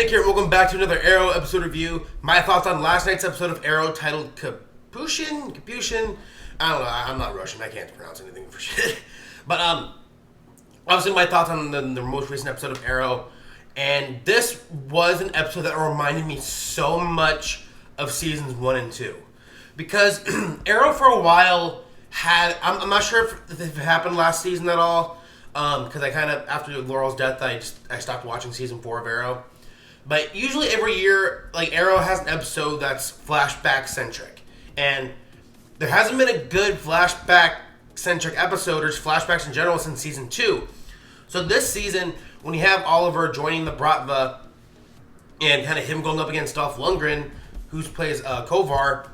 Nick here, and welcome back to another Arrow episode review. My thoughts on last night's episode of Arrow titled Kapiushon? I don't know, I'm not Russian, I can't pronounce anything for shit. But, obviously my thoughts on the most recent episode of Arrow. And this was an episode that reminded me so much of seasons 1 and 2. Because Arrow for a while had, I'm not sure if it happened last season at all. Because I kind of, after Laurel's death, I stopped watching season 4 of Arrow. But usually every year, like, Arrow has an episode that's flashback-centric. And there hasn't been a good flashback-centric episode, or flashbacks in general, since season 2. So this season, when you have Oliver joining the Bratva, and kind of him going up against Dolph Lundgren, who plays Kovar,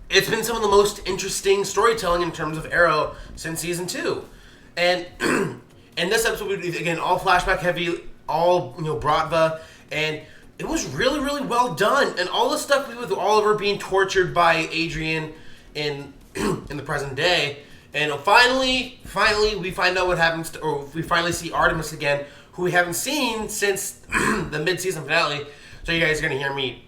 it's been some of the most interesting storytelling in terms of Arrow since season 2. And and this episode would be, again, all flashback heavy, all, Bratva, and it was really, really well done. And all the stuff with Oliver being tortured by Adrian in the present day, and finally we find out what happens, or we finally see Artemis again, who we haven't seen since the mid-season finale. So you guys are gonna hear me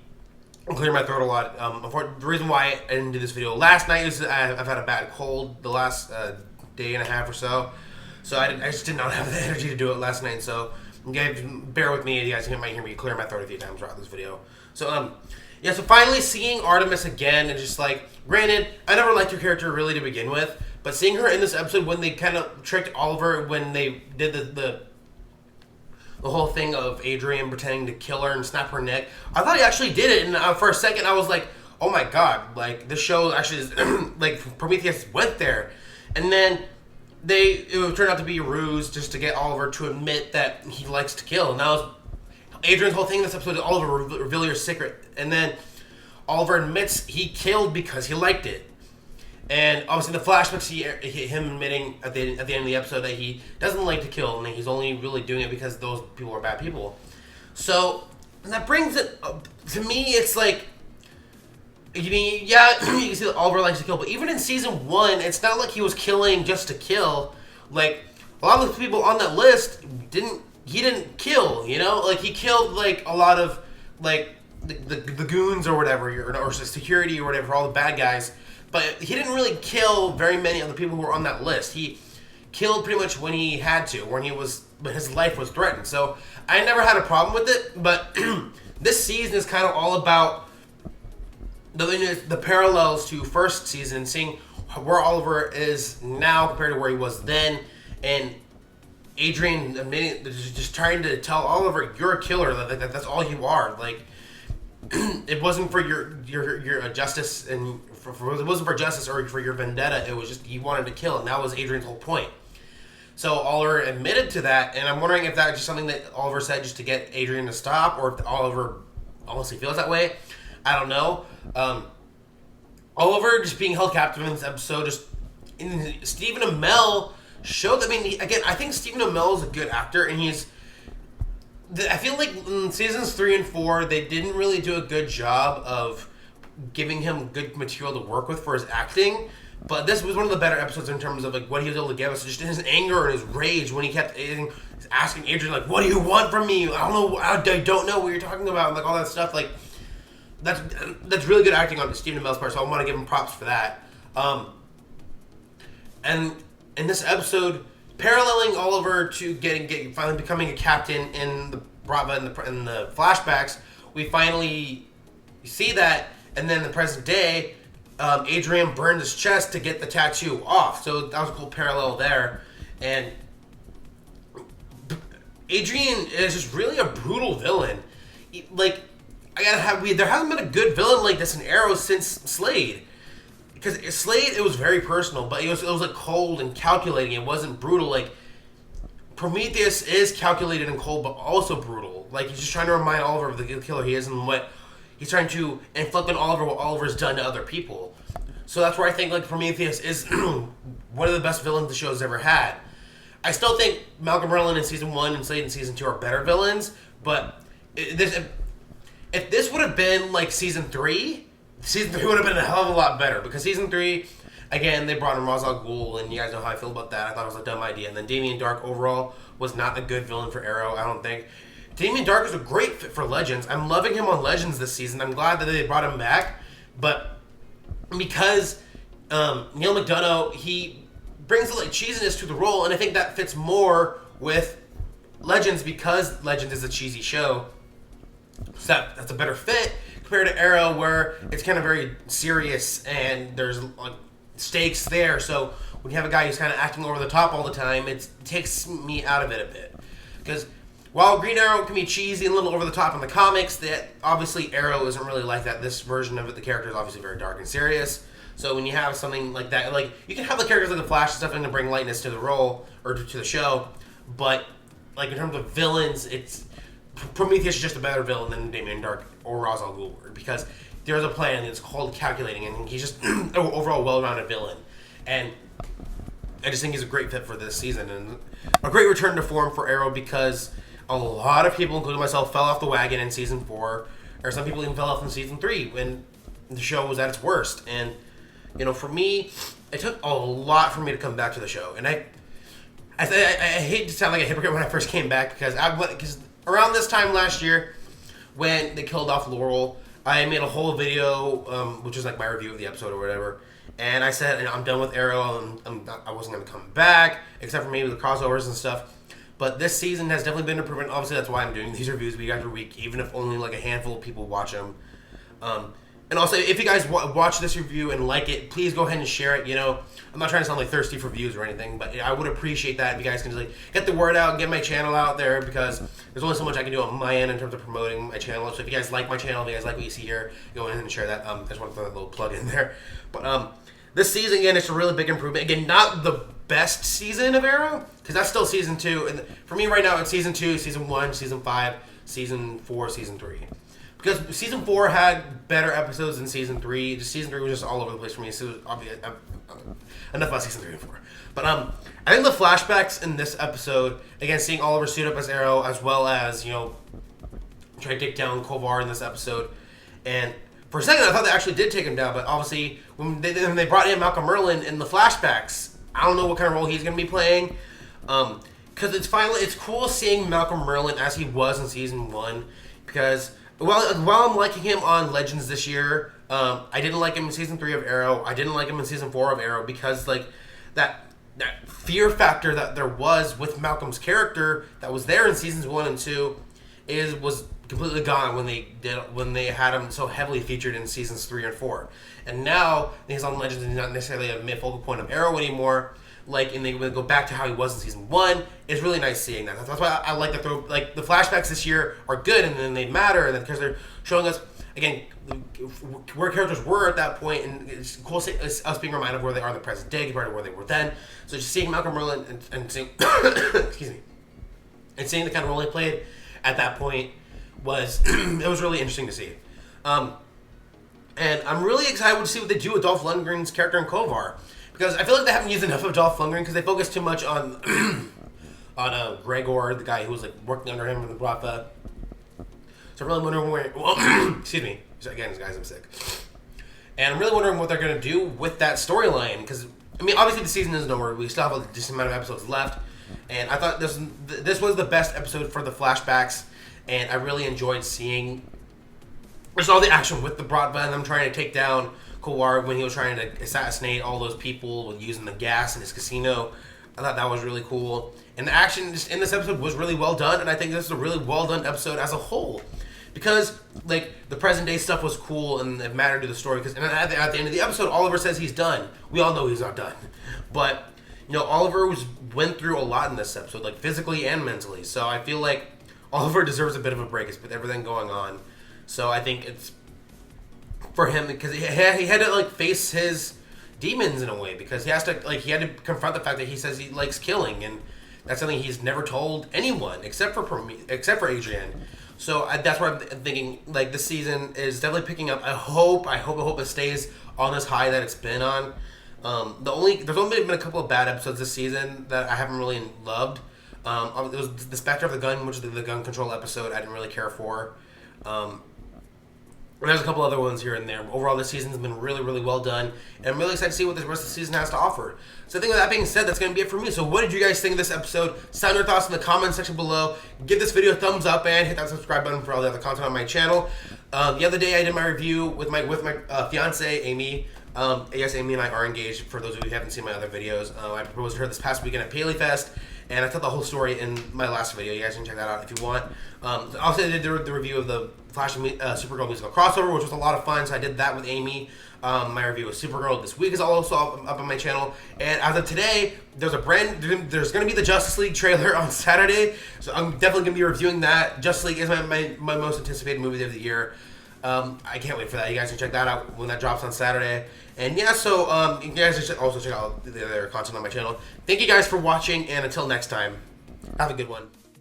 clear my throat a lot. The reason why I didn't do this video last night is I've had a bad cold the last day and a half or so. So I just did not have the energy to do it last night. So you guys bear with me. You guys might hear me clear my throat a few times throughout this video. So yeah. So finally seeing Artemis again, and just like, granted, I never liked her character really to begin with, but seeing her in this episode when they kind of tricked Oliver when they did the whole thing of Adrian pretending to kill her and snap her neck, I thought he actually did it. And for a second I was like, oh my god, like this show actually is like Prometheus went there. And then it turned out to be a ruse just to get Oliver to admit that he likes to kill. And that was Adrian's whole thing in this episode, Oliver reveal your secret. And then Oliver admits he killed because he liked it. And obviously the flashbacks see him admitting at the end of the episode that he doesn't like to kill, and he's only really doing it because those people are bad people. So, and that brings it up, to me, it's like, you can see that Oliver likes to kill, but even in season 1, it's not like he was killing just to kill. Like, a lot of the people on that list he didn't kill, Like, he killed, like, a lot of, like, the goons or whatever, or security or whatever, all the bad guys. But he didn't really kill very many of the people who were on that list. He killed pretty much when he had to, when his life was threatened. So, I never had a problem with it, but this season is kind of all about the parallels to first season, seeing where Oliver is now compared to where he was then, and Adrian just trying to tell Oliver, you're a killer, that's all you are. Like, it wasn't for your justice, and it wasn't for justice or for your vendetta, it was just he wanted to kill, and that was Adrian's whole point. So Oliver admitted to that, and I'm wondering if that's just something that Oliver said just to get Adrian to stop, or if Oliver honestly feels that way. I don't know. Oliver just being held captive in this episode, Stephen Amell showed, I think Stephen Amell is a good actor, and I feel like in seasons 3 and 4, they didn't really do a good job of giving him good material to work with for his acting, but this was one of the better episodes in terms of like what he was able to give us, just his anger and his rage when he kept asking Adrian, like, what do you want from me? I don't know what you're talking about, and like all that stuff. Like, that's really good acting on Stephen Amell's part, so I want to give him props for that. And in this episode, paralleling Oliver to finally becoming a captain in the Bratva in the flashbacks, we finally see that, and then in the present day, Adrian burned his chest to get the tattoo off. So that was a cool parallel there. And Adrian is just really a brutal villain. Like, there hasn't been a good villain like this in Arrow since Slade. Because Slade, it was very personal, but it was like cold and calculating. It wasn't brutal. Like, Prometheus is calculated and cold, but also brutal. Like, he's just trying to remind Oliver of the killer he is, and what he's trying to inflict on Oliver what Oliver's done to other people. So that's where I think, like, Prometheus is one of the best villains the show's ever had. I still think Malcolm Merlyn in season 1 and Slade in season 2 are better villains, but if this would have been like season 3 would have been a hell of a lot better, because season 3, again, they brought in Ra's al Ghul, and you guys know how I feel about that. I thought it was a dumb idea. And then Damien Dark overall was not a good villain for Arrow, I don't think. Damien Dark is a great fit for Legends. I'm loving him on Legends this season. I'm glad that they brought him back, but because Neil McDonough, he brings the cheesiness to the role, and I think that fits more with Legends because Legends is a cheesy show. So that's a better fit compared to Arrow, where it's kind of very serious and there's stakes there. So when you have a guy who's kind of acting over the top all the time, it takes me out of it a bit. Because while Green Arrow can be cheesy and a little over the top in the comics, that obviously Arrow isn't really like that. This version of it, the character is obviously very dark and serious. So when you have something like that, you can have the characters like the Flash and stuff in to bring lightness to the role or to the show, but in terms of villains, it's Prometheus is just a better villain than Damien Dark or Ra's al Ghul were, because there's a plan. It's called calculating, and he's just an overall well-rounded villain. And I just think he's a great fit for this season and a great return to form for Arrow, because a lot of people, including myself, fell off the wagon in season 4, or some people even fell off in season 3 when the show was at its worst. And for me, it took a lot for me to come back to the show, and I hate to sound like a hypocrite when I first came back, because around this time last year, when they killed off Laurel, I made a whole video, which is my review of the episode or whatever, and I said I'm done with Arrow. I wasn't going to come back, except for maybe the crossovers and stuff. But this season has definitely been an improvement. Obviously, that's why I'm doing these reviews week after week, even if only a handful of people watch them. And also, if you guys watch this review and like it, please go ahead and share it. I'm not trying to sound thirsty for views or anything, but I would appreciate that if you guys can just get the word out, get my channel out there, because there's only so much I can do on my end in terms of promoting my channel. So if you guys like my channel, if you guys like what you see here, go ahead and share that. I just want to throw that little plug in there. But this season, again, it's a really big improvement. Again, not the best season of Arrow, because that's still season 2. And for me right now, it's season 2, season 1, season 5, season 4, season 3. Because season 4 had better episodes than season 3. Season 3 was just all over the place for me. So it was obvious, enough about season 3 and 4. But I think the flashbacks in this episode, again, seeing Oliver suit up as Arrow, as well as try to take down Kovar in this episode, and for a second I thought they actually did take him down. But obviously when they brought in Malcolm Merlyn in the flashbacks, I don't know what kind of role he's going to be playing. Because it's cool seeing Malcolm Merlyn as he was in season 1. Because while I'm liking him on Legends this year, I didn't like him in season 3 of Arrow. I didn't like him in season 4 of Arrow, because that fear factor that there was with Malcolm's character that was there in seasons 1 and 2 was completely gone when they had him so heavily featured in seasons 3 and 4. And now that he's on Legends and he's not necessarily a focal point of Arrow anymore, and they go back to how he was in season 1, it's really nice seeing that. That's why I like to throw, the flashbacks this year are good, and then they matter, and because they're showing us, again, where characters were at that point, and it's cool us being reminded of where they are in the present day compared to where they were then. So just seeing Malcolm Merlyn and seeing, excuse me, and seeing the kind of role he played at that point was really interesting to see. And I'm really excited to see what they do with Dolph Lundgren's character in Kovar, because I feel like they haven't used enough of Dolph Lundgren, because they focus too much on Gregor, the guy who was working under him in the Bratha. So I'm really wondering where. Excuse me. Again, guys, I'm sick. And I'm really wondering what they're going to do with that storyline, because obviously the season isn't over. We still have a decent amount of episodes left, and I thought this was the best episode for the flashbacks, and I really enjoyed seeing just all the action with the Bratva and them trying to take down Kowar when he was trying to assassinate all those people using the gas in his casino. I thought that was really cool. And the action just in this episode was really well done, and I think this is a really well done episode as a whole. Because, the present day stuff was cool and it mattered to the story. Because at the end of the episode, Oliver says he's done. We all know he's not done. But, Oliver went through a lot in this episode, physically and mentally. So I feel like Oliver deserves a bit of a break with everything going on. So I think it's for him, because he had to face his demons in a way, because he had to confront the fact that he says he likes killing, and that's something he's never told anyone except for Adrian. So that's why I'm thinking this season is definitely picking up. I hope it stays on this high that it's been on. There's only been a couple of bad episodes this season that I haven't really loved. It was the Spectre of the Gun, which is the gun control episode. I didn't really care for. And there's a couple other ones here and there. Overall, this season's been really, really well done. And I'm really excited to see what the rest of the season has to offer. So I think with that being said, that's going to be it for me. So what did you guys think of this episode? Sound your thoughts in the comment section below. Give this video a thumbs up and hit that subscribe button for all the other content on my channel. The other day I did my review with my fiance, Amy. Yes, Amy and I are engaged, for those of you who haven't seen my other videos. I proposed to her this past weekend at Paley Fest. And I told the whole story in my last video. You guys can check that out if you want. Also, I did the review of the Flash and Supergirl musical crossover, which was a lot of fun. So I did that with Amy. My review of Supergirl this week is also up on my channel. And as of today, there's going to be the Justice League trailer on Saturday. So I'm definitely going to be reviewing that. Justice League is my most anticipated movie of the year. I can't wait for that. You guys can check that out when that drops on Saturday. And yeah, so you guys should also check out the other content on my channel. Thank you guys for watching, and until next time, have a good one.